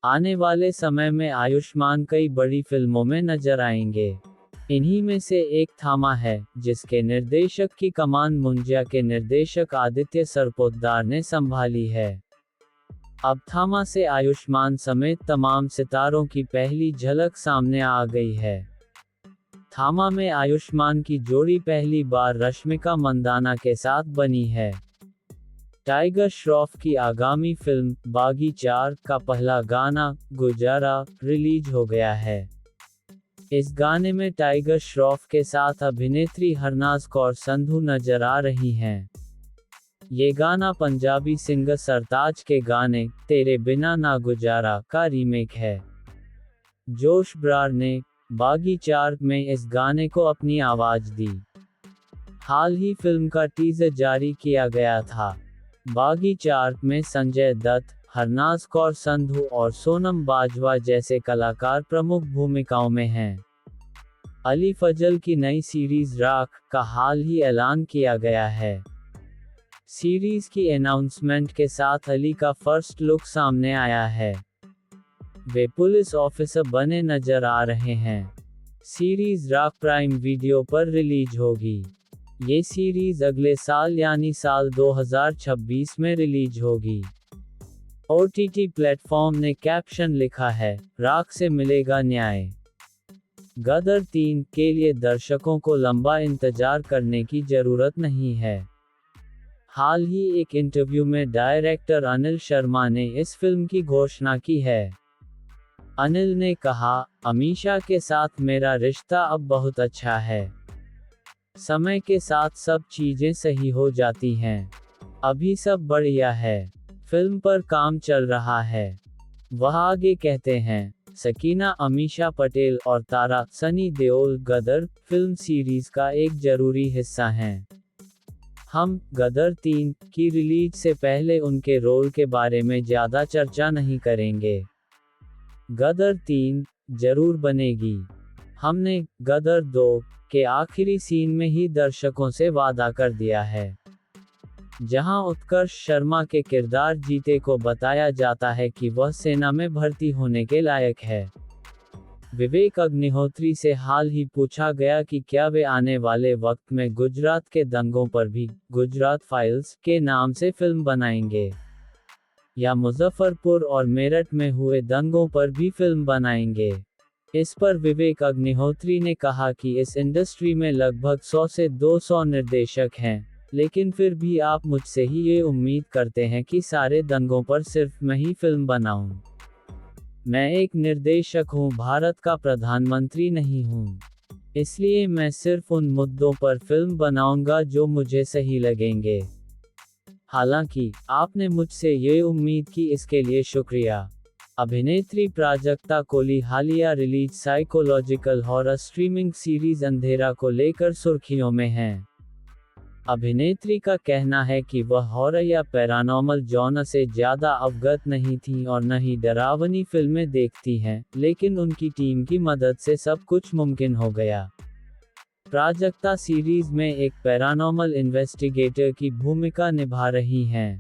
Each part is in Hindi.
आने वाले समय में आयुष्मान कई बड़ी फिल्मों में नजर आएंगे। इन्हीं में से एक थामा है, जिसके निर्देशक की कमान मुंजिया के निर्देशक आदित्य सरपोतदार ने संभाली है। अब थामा से आयुष्मान समेत तमाम सितारों की पहली झलक सामने आ गई है। थामा में आयुष्मान की जोड़ी पहली बार रश्मिका मंदाना के साथ बनी है। टाइगर श्रॉफ की आगामी फिल्म बागी 4 का पहला गाना गुजारा रिलीज हो गया है। इस गाने में टाइगर श्रॉफ के साथ अभिनेत्री हरनाज कौर संधू नजर आ रही हैं। ये गाना पंजाबी सिंगर सरताज के गाने तेरे बिना ना गुजारा का रीमेक है। जोश ब्रार ने बागी 4 में इस गाने को अपनी आवाज दी। हाल ही फिल्म का टीजर जारी किया गया था। बागी 4 में संजय दत्त, हरनाज कौर संधू और सोनम बाजवा जैसे कलाकार प्रमुख भूमिकाओं में हैं। अली फजल की नई सीरीज राख का हाल ही ऐलान किया गया है। सीरीज की अनाउंसमेंट के साथ अली का फर्स्ट लुक सामने आया है। वे पुलिस ऑफिसर बने नजर आ रहे हैं। सीरीज राख प्राइम वीडियो पर रिलीज होगी। ये सीरीज अगले साल यानी साल 2026 में रिलीज होगी। OTT प्लेटफॉर्म ने कैप्शन लिखा है, राख से मिलेगा न्याय। गदर 3 के लिए दर्शकों को लंबा इंतजार करने की जरूरत नहीं है। हाल ही एक इंटरव्यू में डायरेक्टर अनिल शर्मा ने इस फिल्म की घोषणा की है। अनिल ने कहा, अमीषा के साथ मेरा रिश्ता अब बहुत अच्छा है। समय के साथ सब चीजें सही हो जाती हैं। अभी सब बढ़िया है। फिल्म पर काम चल रहा है। वह आगे कहते हैं, सकीना अमीषा पटेल और तारा सनी देओल गदर फिल्म सीरीज का एक जरूरी हिस्सा हैं। हम गदर 3 की रिलीज से पहले उनके रोल के बारे में ज्यादा चर्चा नहीं करेंगे। गदर 3 जरूर बनेगी। हमने गदर 2 के आखिरी सीन में ही दर्शकों से वादा कर दिया है, जहां उत्कर्ष शर्मा के किरदार जीते को बताया जाता है कि वह सेना में भर्ती होने के लायक है। विवेक अग्निहोत्री से हाल ही पूछा गया कि क्या वे आने वाले वक्त में गुजरात के दंगों पर भी गुजरात फाइल्स के नाम से फिल्म बनाएंगे, या मुजफ्फरपुर और मेरठ में हुए दंगों पर भी फिल्म बनाएंगे। इस पर विवेक अग्निहोत्री ने कहा कि इस इंडस्ट्री में लगभग 100 से 200 निर्देशक हैं, लेकिन फिर भी आप मुझसे ही ये उम्मीद करते हैं कि सारे दंगों पर सिर्फ मैं ही फिल्म बनाऊं। मैं एक निर्देशक हूं, भारत का प्रधानमंत्री नहीं हूं। इसलिए मैं सिर्फ उन मुद्दों पर फिल्म बनाऊंगा जो मुझे सही लगेंगे। हालांकि आपने मुझसे ये उम्मीद की, इसके लिए शुक्रिया। अभिनेत्री प्राजक्ता कोली हालिया release psychological horror streaming series अंधेरा को लेकर सुर्खियों में हैं। अभिनेत्री का कहना है कि वह हॉरर या पैरानॉर्मल जॉनर से ज्यादा अवगत नहीं थीं और न ही डरावनी फिल्में देखती हैं, लेकिन उनकी टीम की मदद से सब कुछ मुमकिन हो गया। प्राजक्ता सीरीज में एक पैरानॉर्मल इन्वेस्टिगेटर की भूमिका निभा रही हैं।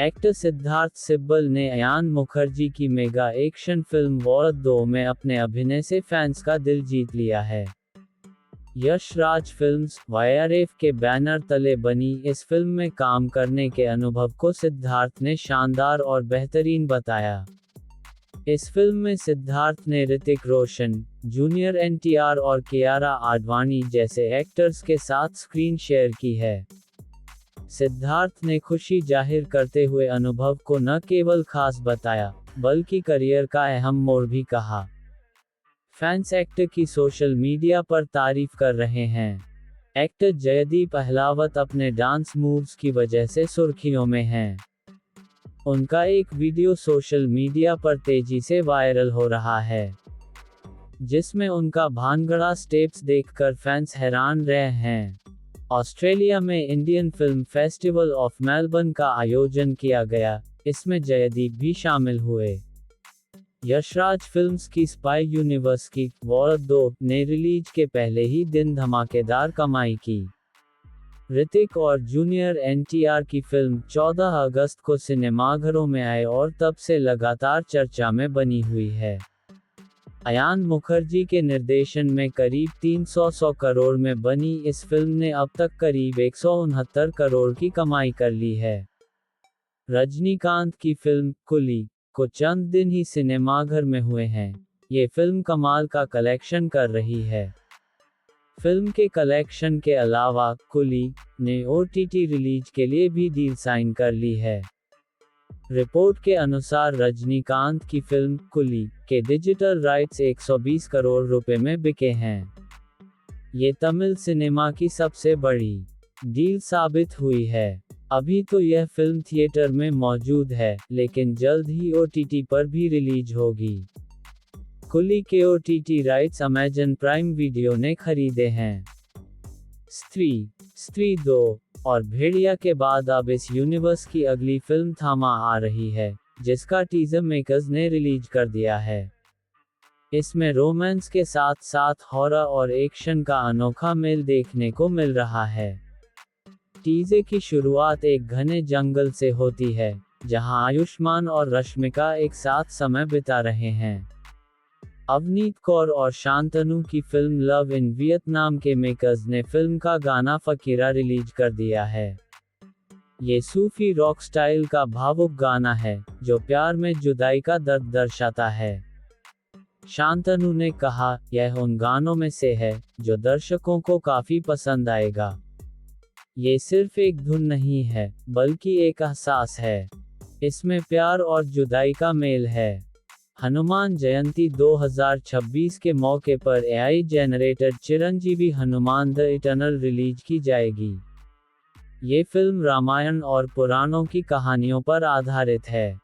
एक्टर सिद्धार्थ सिब्बल ने अयान मुखर्जी की मेगा एक्शन फिल्म वॉर 2 में अपने अभिनय से फैंस का दिल जीत लिया है। यश राज फिल्म्स YRF के बैनर तले बनी इस फिल्म में काम करने के अनुभव को सिद्धार्थ ने शानदार और बेहतरीन बताया। इस फिल्म में सिद्धार्थ ने ऋतिक रोशन, जूनियर NTR और कियारा आडवाणी जैसे एक्टर्स के साथ स्क्रीन शेयर की है। सिद्धार्थ ने खुशी जाहिर करते हुए अनुभव को न केवल खास बताया, बल्कि करियर का अहम मोड़ भी कहा। फैंस एक्टर की सोशल मीडिया पर तारीफ कर रहे हैं। एक्टर जयदीप अहलावत अपने डांस मूव्स की वजह से सुर्खियों में हैं। उनका एक वीडियो सोशल मीडिया पर तेजी से वायरल हो रहा है, जिसमें उनका भांगड़ा स्टेप्स देखकर फैंस हैरान रहे हैं। ऑस्ट्रेलिया में Indian film festival of Melbourne का आयोजन किया गया, इसमें जयदीप भी शामिल हुए। यशराज फिल्म्स की स्पाई यूनिवर्स की वॉर 2 ने रिलीज के पहले ही दिन धमाकेदार कमाई की। ऋतिक और जूनियर एनटीआर की फिल्म 14 अगस्त को सिनेमाघरों में आई और तब से लगातार चर्चा में बनी हुई है। अयान मुखर्जी के निर्देशन में करीब 300 करोड़ में बनी इस फिल्म ने अब तक करीब 169 करोड़ की कमाई कर ली है। रजनीकांत की फिल्म कुली को चंद दिन ही सिनेमाघर में हुए हैं। ये फिल्म कमाल का कलेक्शन कर रही है। फिल्म के कलेक्शन के अलावा कुली ने ओटीटी रिलीज के लिए भी डील साइन कर ली है। रिपोर्ट के अनुसार रजनीकांत की फिल्म कुली के डिजिटल राइट्स 120 करोड़ रुपए में बिके हैं। ये तमिल सिनेमा की सबसे बड़ी डील साबित हुई है। अभी तो यह फिल्म थिएटर में मौजूद है, लेकिन जल्द ही ओटीटी पर भी रिलीज होगी। कुली के OTT rights Amazon prime video ने खरीदे हैं। स्त्री 2 और भेड़िया के बाद अब इस यूनिवर्स की अगली फिल्म थामा आ रही है, जिसका टीजर मेकर्स ने रिलीज कर दिया है। इसमें रोमांस के साथ साथ हॉरर और एक्शन का अनोखा मेल देखने को मिल रहा है। टीजर की शुरुआत एक घने जंगल से होती है, जहां आयुष्मान और रश्मिका एक साथ समय बिता रहे हैं। अवनीत कौर और शांतनु की फिल्म लव इन वियतनाम के मेकर्स ने फिल्म का गाना फकीरा रिलीज कर दिया है। ये सूफी रॉक स्टाइल का भावुक गाना है, जो प्यार में जुदाई का दर्द दर्शाता है। शांतनु ने कहा, यह उन गानों में से है जो दर्शकों को काफी पसंद आएगा। ये सिर्फ एक धुन नहीं है, बल्कि एक एहसास है। इसमें प्यार और जुदाई का मेल है। हनुमान जयंती 2026 के मौके पर AI generated Chiranjeevi Hanuman the eternal release की जाएगी। ये फिल्म रामायण और पुराणों की कहानियों पर आधारित है।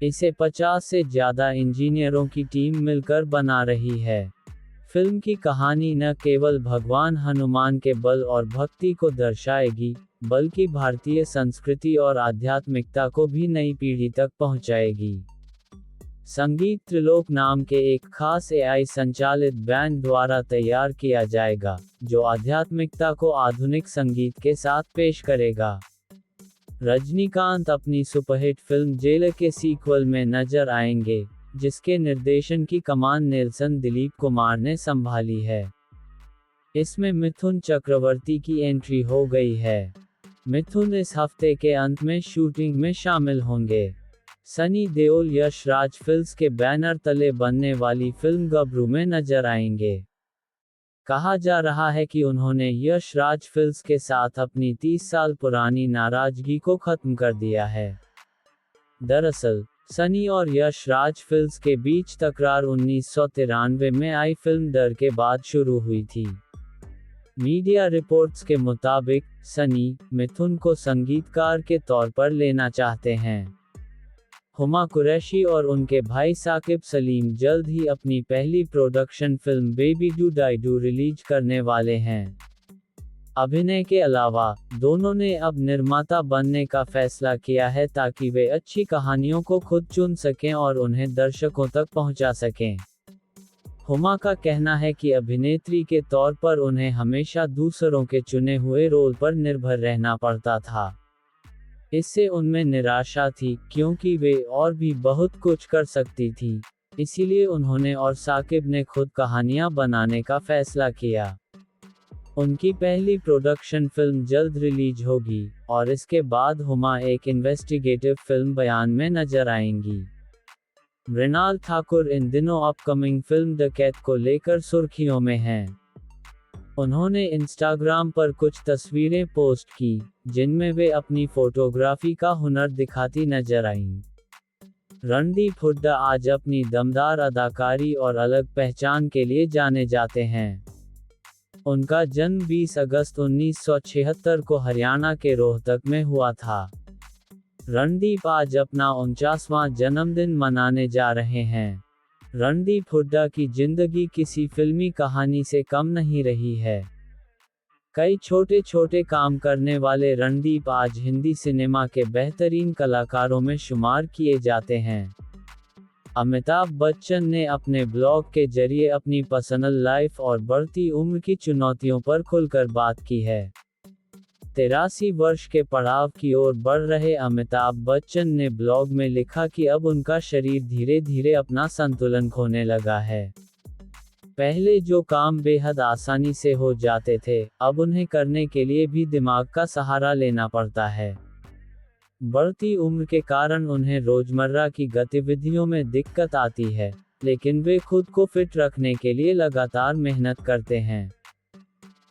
इसे 50 से ज़्यादा इंजीनियरों की टीम मिलकर बना रही है। फिल्म की कहानी न केवल भगवान हनुमान के बल और भक्ति को दर्शाएगी, बल्कि भारतीय संस्कृति और आध्यात्मिकता को भी नई पीढ़ी तक पहुंचाएगी। संगीत त्रिलोक नाम के एक खास एआई संचालित बैंड द्वारा तैयार किया जाएगा, जो आध्यात्मिकता को आधुनिक संगीत के साथ पेश करेगा। रजनीकांत अपनी सुपरहिट फिल्म जेलर के सीक्वल में नजर आएंगे, जिसके निर्देशन की कमान नेल्सन दिलीप कुमार ने संभाली है। इसमें मिथुन चक्रवर्ती की एंट्री हो गई है। मिथुन इस हफ्ते के अंत में शूटिंग में शामिल होंगे। सनी देओल यश राज फिल्म्स के बैनर तले बनने वाली फिल्म गबरू में नजर आएंगे। कहा जा रहा है कि उन्होंने यश राज फिल्म्स के साथ अपनी 30 साल पुरानी नाराजगी को खत्म कर दिया है। दरअसल, सनी और यश राज फिल्म्स के बीच तकरार 1993 में आई फिल्म डर के बाद शुरू हुई थी। मीडिया रिपोर्ट्स के मुताबिक, सनी मिथुन को संगीतकार के तौर पर लेना चाहते हैं। हुमा कुरैशी और उनके भाई साकिब सलीम जल्द ही अपनी पहली production film Baby Do Die Do release करने वाले हैं। अभिनय के अलावा, दोनों ने अब निर्माता बनने का फैसला किया है ताकि वे अच्छी कहानियों को खुद चुन सकें और उन्हें दर्शकों तक पहुंचा सकें। हुमा का कहना है कि अभिनेत्री के तौर पर उन्हें हमेशा दूसरों के चुने हुए रोल पर निर्भर रहना पड़ता था। इससे उनमें निराशा थी, क्योंकि वे और भी बहुत कुछ कर सकती थी। इसीलिए उन्होंने और साकिब ने खुद कहानियां बनाने का फैसला किया। उनकी पहली प्रोडक्शन फिल्म जल्द रिलीज होगी, और इसके बाद हुमा एक इन्वेस्टिगेटिव फिल्म बयान में नजर आएंगी। मृणाल ठाकुर इन दिनों अपकमिंग फिल्म डकैत को लेकर सुर्खियों में हैं। उन्होंने इंस्टाग्राम पर कुछ तस्वीरें पोस्ट की, जिनमें वे अपनी फोटोग्राफी का हुनर दिखाती नजर आईं। रणदीप हुड्डा आज अपनी दमदार अदाकारी और अलग पहचान के लिए जाने जाते हैं। उनका जन्म 20 अगस्त 1976 को हरियाणा के रोहतक में हुआ था। रणदीप आज अपना 49वां जन्मदिन मनाने जा रहे हैं। रणदीप हुड्डा की जिंदगी किसी फिल्मी कहानी से कम नहीं रही है। कई छोटे छोटे काम करने वाले रणदीप आज हिंदी सिनेमा के बेहतरीन कलाकारों में शुमार किए जाते हैं। अमिताभ बच्चन ने अपने ब्लॉग के जरिए अपनी पर्सनल लाइफ और बढ़ती उम्र की चुनौतियों पर खुलकर बात की है। 83 वर्ष के पड़ाव की ओर बढ़ रहे अमिताभ बच्चन ने ब्लॉग में लिखा कि अब उनका शरीर धीरे धीरे अपना संतुलन खोने लगा है। पहले जो काम बेहद आसानी से हो जाते थे, अब उन्हें करने के लिए भी दिमाग का सहारा लेना पड़ता है। बढ़ती उम्र के कारण उन्हें रोजमर्रा की गतिविधियों में दिक्कत आती है, लेकिन वे खुद को फिट रखने के लिए लगातार मेहनत करते हैं।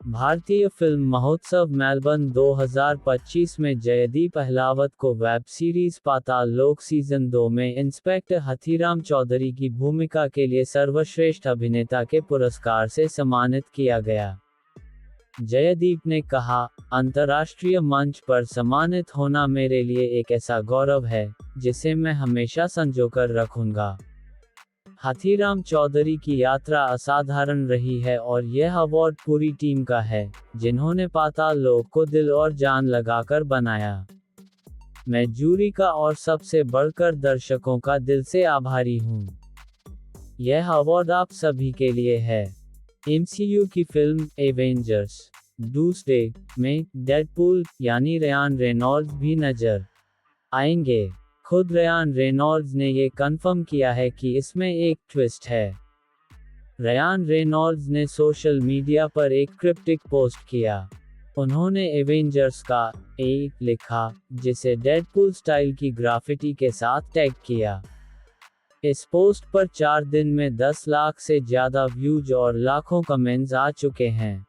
भारतीय फिल्म महोत्सव मेलबर्न 2025 में जयदीप अहलावत को वेब सीरीज पाताल लोक सीजन 2 में इंस्पेक्टर हथीराम चौधरी की भूमिका के लिए सर्वश्रेष्ठ अभिनेता के पुरस्कार से सम्मानित किया गया। जयदीप ने कहा, अंतर्राष्ट्रीय मंच पर सम्मानित होना मेरे लिए एक ऐसा गौरव है, जिसे मैं हमेशा संजोकर रखूंगा। हथीराम चौधरी की यात्रा असाधारण रही है और यह अवार्ड पूरी टीम का है, जिन्होंने पाताल लोक को दिल और जान लगाकर बनाया। मैं जूरी का और सबसे बढ़कर दर्शकों का दिल से आभारी हूँ। यह अवार्ड आप सभी के लिए है। एमसीयू की फिल्म एवेंजर्स डूम्सडे में डेडपूल यानी रयान रेनॉल्ड्स भी नजर आएंगे। खुद रयान रेनॉल्ड्स ने ये कंफर्म किया है कि इसमें एक ट्विस्ट है। रयान रेनॉल्ड्स ने सोशल मीडिया पर एक क्रिप्टिक पोस्ट किया। उन्होंने एवेंजर्स का ए लिखा, जिसे डेडपूल स्टाइल की ग्राफिटी के साथ टैग किया। इस पोस्ट पर 4 दिन में 10 लाख से ज्यादा व्यूज और लाखों कमेंट्स आ चुके हैं।